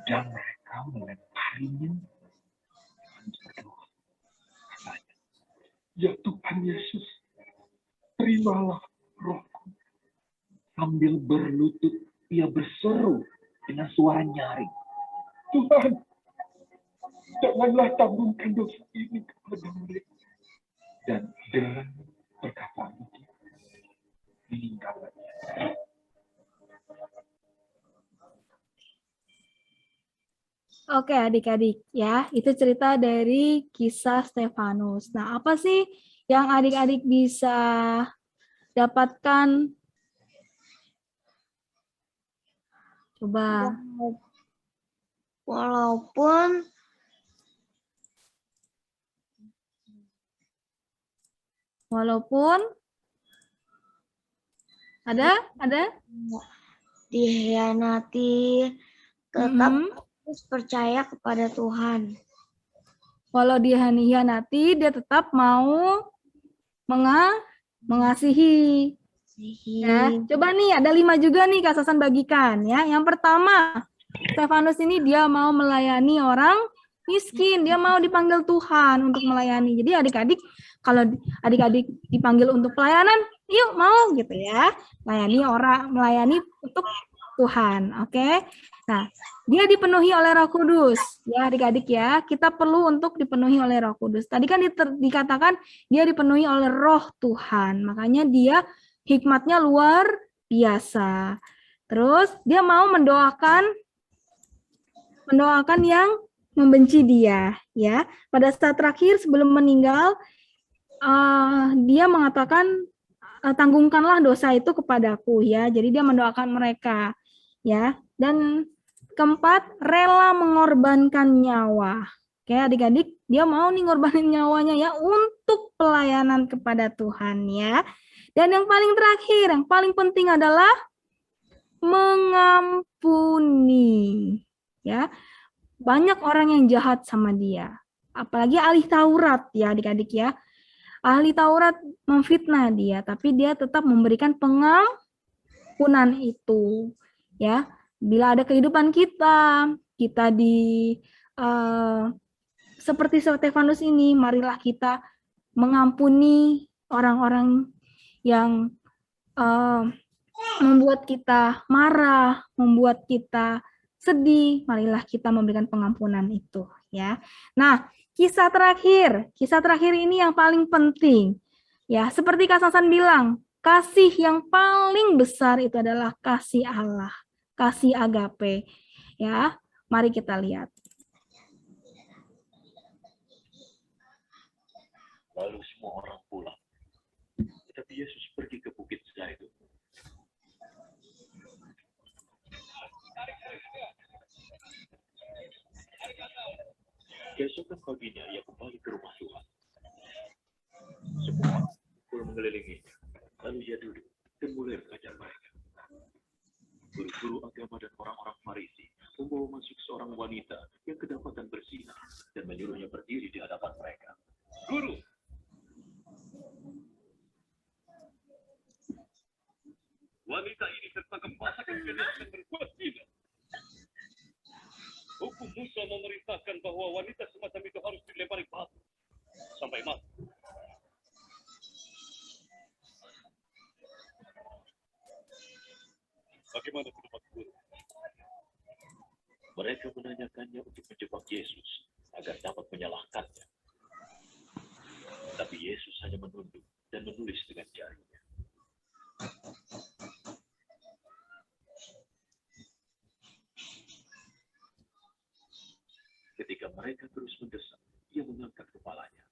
dan mereka melemparinya dan berdoa. Katanya, ya Tuhan Yesus, terimalah rohku. Sambil berlutut ia berseru dengan suara nyaring, Tuhan, janganlah tanggungan dosa ini kepada mereka. Dan dengan perkataan itu, meninggallah dia. Oke adik-adik ya, itu cerita dari kisah Stefanus. Nah, apa sih yang adik-adik bisa dapatkan? Coba. Walaupun ada dikhianati, tetap harus percaya kepada Tuhan. Walau dikhianati, dia tetap mau mengasihi. Ya, coba nih ada 5 juga nih Kak Sasan bagikan ya. Yang pertama, Stefanus ini dia mau melayani orang miskin, dia mau dipanggil Tuhan untuk melayani. Jadi adik-adik, kalau adik-adik dipanggil untuk pelayanan, yuk mau gitu ya. Melayani untuk Tuhan, oke? Nah, dia dipenuhi oleh Roh Kudus. Ya adik-adik ya, kita perlu untuk dipenuhi oleh Roh Kudus. Tadi kan dikatakan dia dipenuhi oleh Roh Tuhan. Makanya dia hikmatnya luar biasa. Terus dia mau mendoakan yang membenci dia, ya. Pada saat terakhir sebelum meninggal, dia mengatakan tanggungkanlah dosa itu kepadaku, ya. Jadi dia mendoakan mereka, ya. Dan keempat, rela mengorbankan nyawa. Oke, adik-adik, dia mau nih ngorbanin nyawanya ya untuk pelayanan kepada Tuhan, ya. Dan yang paling terakhir, yang paling penting adalah mengampuni, ya. Banyak orang yang jahat sama dia, apalagi ahli Taurat ya adik-adik ya. Ahli Taurat memfitnah dia, tapi dia tetap memberikan pengampunan itu, ya. Bila ada kehidupan kita seperti Stefanus ini, marilah kita mengampuni orang-orang yang membuat kita marah, membuat kita sedih, marilah kita memberikan pengampunan itu, ya. Nah, kisah terakhir ini yang paling penting, ya. Seperti Kak Sasan bilang, kasih yang paling besar itu adalah kasih Allah, kasih agape, ya. Mari kita lihat. Lalu semua orang pulang, tetapi Yesus pergi ke Bukit Zaitun. Keesokan paginya ia kembali ke rumah Tuhan. Semua orang mengelilinginya, lalu ia duduk dan mulai mengajar mereka. Guru-guru agama dan orang-orang Farisi membawa masuk seorang wanita yang kedapatan berzina dan menyuruhnya berdiri di hadapan mereka. Guru, wanita ini tertangkap basah dan berbuat zina. Hukum Musa memerintahkan bahwa wanita semacam itu harus dilempari batu sampai mati. Bagaimana pendapat guru? Mereka menanyakannya untuk menjebak Yesus agar dapat menyalahkannya. Tapi Yesus hanya menunduk dan menulis dengan jarinya. Ketika mereka terus mendesak, ia mengangkat kepalanya.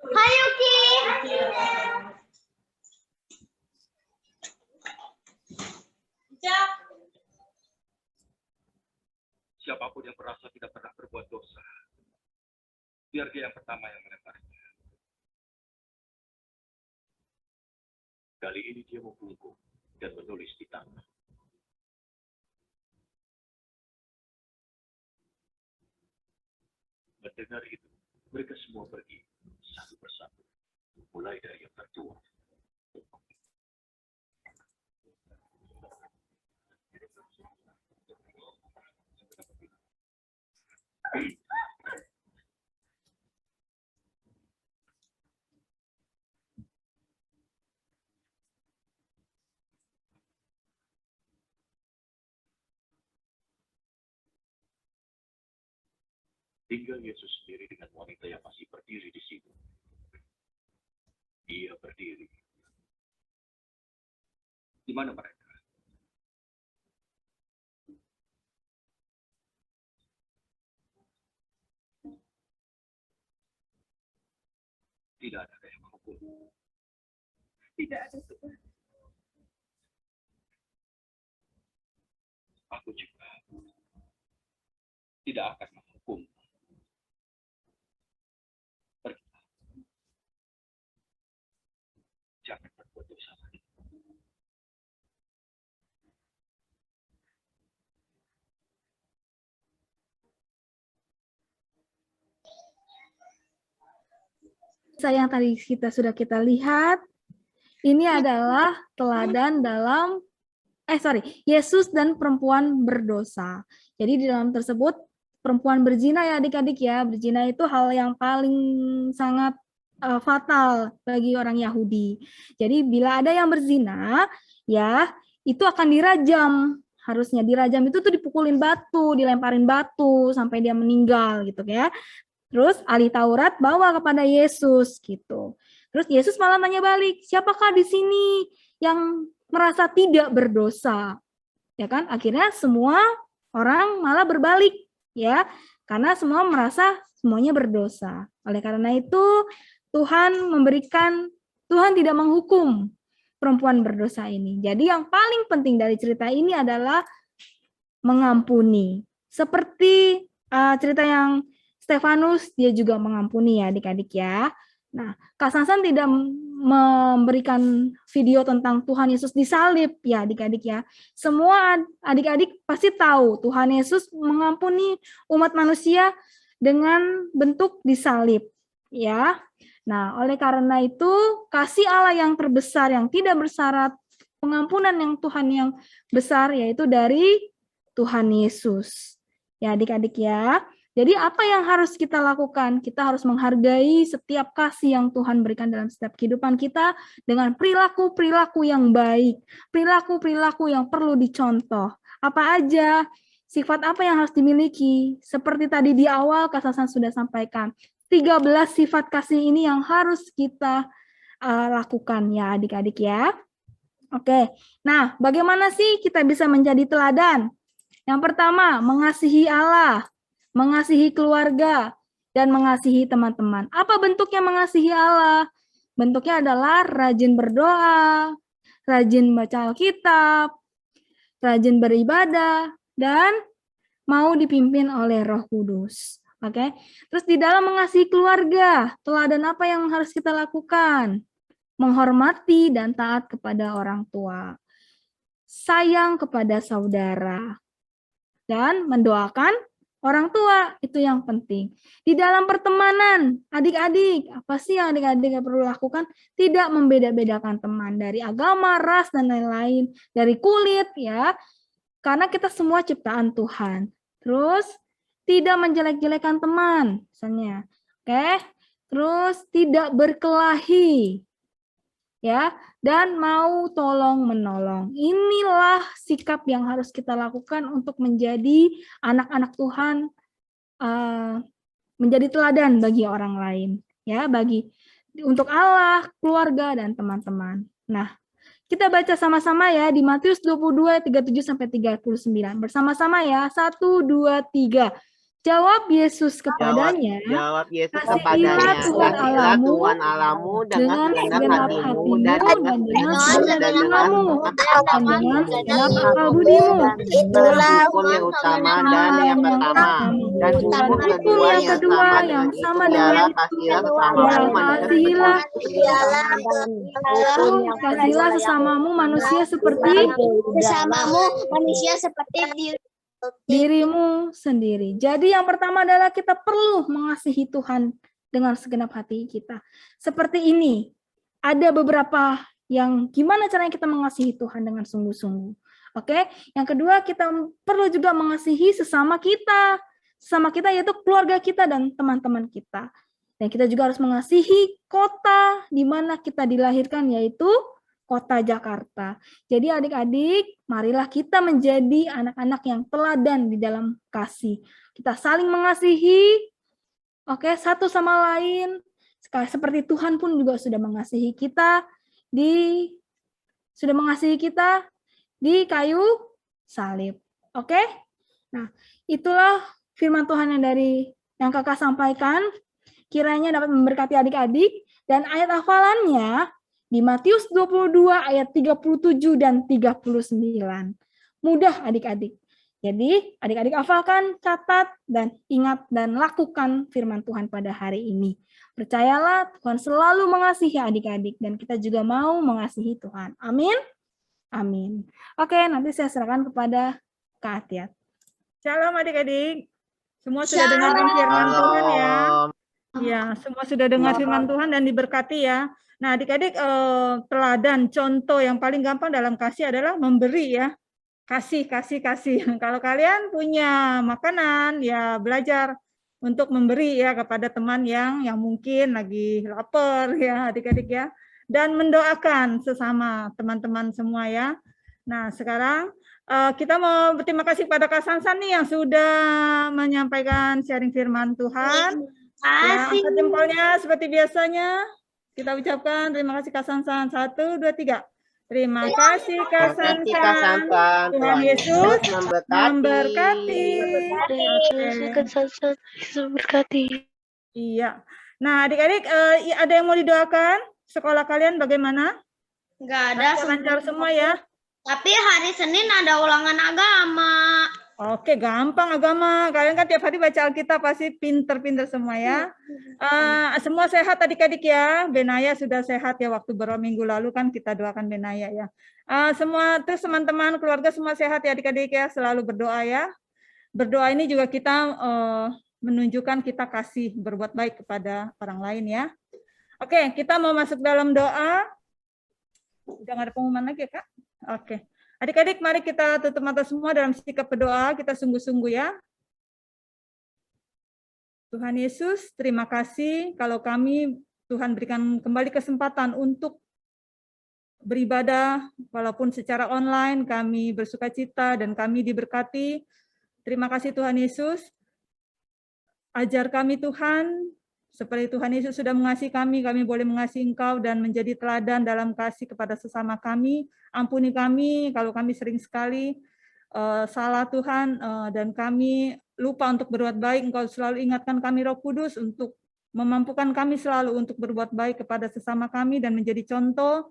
Hai Yuki. Siapapun yang merasa tidak pernah berbuat dosa, biar dia yang pertama yang melemparnya. Kali ini dia membungkuk dan menulis di tangan. Mendengar itu, mereka semua pergi satu persatu, mulai dari yang tertua. Tinggal Yesus sendiri dengan wanita yang masih berdiri di situ. Ia berdiri. Di mana mereka? Tidak ada yang menghukum. Tidak ada Tuhan. Aku juga tidak akan menghukum. Pergilah. Jangan berbuat dosa lagi. Yang tadi sudah kita lihat, ini adalah teladan dalam Yesus dan perempuan berdosa. Jadi di dalam tersebut perempuan berzina ya adik-adik ya. Berzina itu hal yang paling sangat fatal bagi orang Yahudi. Jadi bila ada yang berzina ya itu akan dirajam. Harusnya dirajam itu tuh dipukulin batu, dilemparin batu sampai dia meninggal gitu ya. Terus ahli Taurat bawa kepada Yesus gitu. Terus Yesus malah nanya balik, siapakah di sini yang merasa tidak berdosa? Ya kan? Akhirnya semua orang malah berbalik ya, karena semua merasa semuanya berdosa. Oleh karena itu Tuhan tidak menghukum perempuan berdosa ini. Jadi yang paling penting dari cerita ini adalah mengampuni. Seperti cerita yang Stefanus, dia juga mengampuni ya adik-adik ya. Nah, Kak Sansan tidak memberikan video tentang Tuhan Yesus disalib ya adik-adik ya. Semua adik-adik pasti tahu Tuhan Yesus mengampuni umat manusia dengan bentuk disalib ya. Nah, oleh karena itu kasih Allah yang terbesar yang tidak bersyarat, pengampunan yang Tuhan yang besar yaitu dari Tuhan Yesus. Ya adik-adik ya. Jadi apa yang harus kita lakukan? Kita harus menghargai setiap kasih yang Tuhan berikan dalam setiap kehidupan kita dengan perilaku-perilaku yang baik, perilaku-perilaku yang perlu dicontoh. Apa aja? Sifat apa yang harus dimiliki? Seperti tadi di awal Kak Sasan sudah sampaikan, 13 sifat kasih ini yang harus kita lakukan ya adik-adik ya. Oke, nah bagaimana sih kita bisa menjadi teladan? Yang pertama, mengasihi Allah, mengasihi keluarga, dan mengasihi teman-teman. Apa bentuknya mengasihi Allah? Bentuknya adalah rajin berdoa, rajin baca Alkitab, rajin beribadah, dan mau dipimpin oleh Roh Kudus. Oke. Terus di dalam mengasihi keluarga, teladan apa yang harus kita lakukan? Menghormati dan taat kepada orang tua. Sayang kepada saudara. Dan mendoakan orang tua, itu yang penting. Di dalam pertemanan, adik-adik, apa sih yang adik-adik perlu lakukan? Tidak membeda-bedakan teman dari agama, ras, dan lain-lain, dari kulit, ya. Karena kita semua ciptaan Tuhan. Terus, tidak menjelek-jelekan teman, misalnya. Oke? Terus, tidak berkelahi, ya, dan mau tolong-menolong. Inilah sikap yang harus kita lakukan untuk menjadi anak-anak Tuhan, menjadi teladan bagi orang lain, ya, untuk Allah, keluarga, dan teman-teman. Nah, kita baca sama-sama ya di Matius 22 37 sampai 39 bersama-sama ya. 1 2 3. Jawab Yesus kepadanya, Jawab Yesus kasihilah kepadanya, Tuhan kasihilah Allahmu Tuhan Allahmu dengan dengan segenap segenap hatimu hatimu dan dan dengan segenap jiwamu dan dengan segenap akal budimu. Itulah hukum yang utama dan yang pertama. Dan hukum kedua yang sama dengan itu ialah kasihilah kasihilah sesamamu manusia seperti Sesamamu manusia seperti dirimu sendiri. Jadi yang pertama adalah kita perlu mengasihi Tuhan dengan segenap hati kita. Seperti ini, ada beberapa yang gimana caranya kita mengasihi Tuhan dengan sungguh-sungguh. Oke, yang kedua kita perlu juga mengasihi sesama kita. Sesama kita yaitu keluarga kita dan teman-teman kita. Dan kita juga harus mengasihi kota di mana kita dilahirkan, yaitu Kota Jakarta. Jadi adik-adik, marilah kita menjadi anak-anak yang teladan di dalam kasih. Kita saling mengasihi, oke, satu sama lain. Seperti Tuhan pun juga sudah mengasihi kita di kayu salib. Oke? Nah, itulah firman Tuhan yang Kakak sampaikan. Kiranya dapat memberkati adik-adik, dan ayat hafalannya di Matius 22 ayat 37 dan 39. Mudah adik-adik. Jadi adik-adik hafalkan, catat, dan ingat dan lakukan firman Tuhan pada hari ini. Percayalah Tuhan selalu mengasihi adik-adik dan kita juga mau mengasihi Tuhan. Amin. Amin. Oke, nanti saya serahkan kepada Kak Atiat. Shalom adik-adik. Semua sudah dengar firman Tuhan ya. Ya, semua sudah dengar firman Tuhan dan diberkati ya. Nah, adik-adik, teladan, contoh yang paling gampang dalam kasih adalah memberi ya. Kasih. Kalau kalian punya makanan, ya belajar untuk memberi ya kepada teman yang mungkin lagi lapar ya, adik-adik ya. Dan mendoakan sesama teman-teman semua ya. Nah, sekarang kita mau berterima kasih pada Kak Sansan nih yang sudah menyampaikan sharing firman Tuhan. Ya, angkat jempolnya seperti biasanya. Kita ucapkan terima kasih Kak Sansan. 1, 2, 3. Terima kasih Kak Sansan. Tuhan Yesus memberkati. Iya. Nah, adik-adik, ada yang mau didoakan? Sekolah kalian bagaimana? Enggak ada. Lancar semua ya? Tapi hari Senin ada ulangan agama. Oke, gampang agama. Kalian kan tiap hari baca Alkitab, pasti pinter-pinter semua ya. Semua sehat adik-adik ya. Benaya sudah sehat ya, waktu beberapa minggu lalu kan kita doakan Benaya ya. Semua terus teman-teman, keluarga semua sehat ya adik-adik ya. Selalu berdoa ya. Berdoa ini juga kita menunjukkan kita kasih, berbuat baik kepada orang lain ya. Oke, kita mau masuk dalam doa. Udah nggak ada pengumuman lagi ya Kak? Oke. Adik-adik, mari kita tutup mata semua dalam sikap berdoa, kita sungguh-sungguh ya. Tuhan Yesus, terima kasih kalau kami, Tuhan berikan kembali kesempatan untuk beribadah, walaupun secara online, kami bersukacita dan kami diberkati. Terima kasih Tuhan Yesus. Ajar kami Tuhan, seperti Tuhan Yesus sudah mengasihi kami boleh mengasihi Engkau dan menjadi teladan dalam kasih kepada sesama kami. Ampuni kami kalau kami sering sekali salah Tuhan, dan kami lupa untuk berbuat baik. Engkau selalu ingatkan kami Roh Kudus untuk memampukan kami selalu untuk berbuat baik kepada sesama kami dan menjadi contoh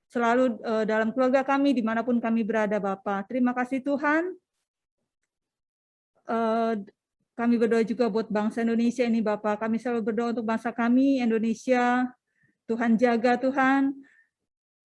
selalu dalam keluarga kami dimanapun kami berada Bapa. Terima kasih Tuhan. Kami berdoa juga buat bangsa Indonesia ini Bapak. Kami selalu berdoa untuk bangsa kami, Indonesia. Tuhan jaga Tuhan.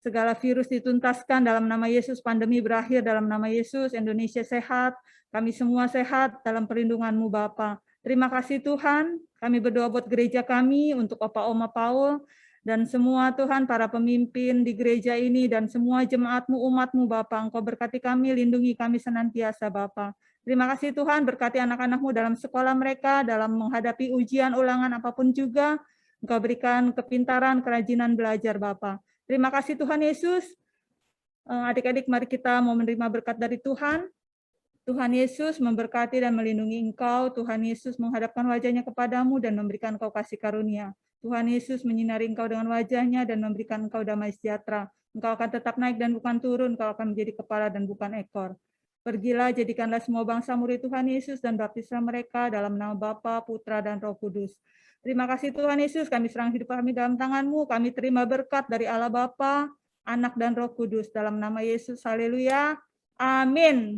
Segala virus dituntaskan dalam nama Yesus. Pandemi berakhir dalam nama Yesus. Indonesia sehat. Kami semua sehat dalam perlindungan-Mu Bapak. Terima kasih Tuhan. Kami berdoa buat gereja kami, untuk Opa Oma Paul, dan semua Tuhan, para pemimpin di gereja ini, dan semua jemaat-Mu, umat-Mu Bapak. Engkau berkati kami, lindungi kami senantiasa Bapak. Terima kasih Tuhan, berkati anak-anak-Mu dalam sekolah mereka, dalam menghadapi ujian, ulangan, apapun juga. Engkau berikan kepintaran, kerajinan belajar, Bapa. Terima kasih Tuhan Yesus. Adik-adik, mari kita mau menerima berkat dari Tuhan. Tuhan Yesus memberkati dan melindungi Engkau. Tuhan Yesus menghadapkan wajahnya kepadamu dan memberikan Engkau kasih karunia. Tuhan Yesus menyinari Engkau dengan wajahnya dan memberikan Engkau damai sejahtera. Engkau akan tetap naik dan bukan turun, Engkau akan menjadi kepala dan bukan ekor. Pergilah, jadikanlah semua bangsa murid Tuhan Yesus dan baptislah mereka dalam nama Bapa, Putra, dan Roh Kudus. Terima kasih Tuhan Yesus, kami serang hidup kami dalam tangan-Mu, kami terima berkat dari Allah Bapa, Anak, dan Roh Kudus. Dalam nama Yesus, haleluya, amin.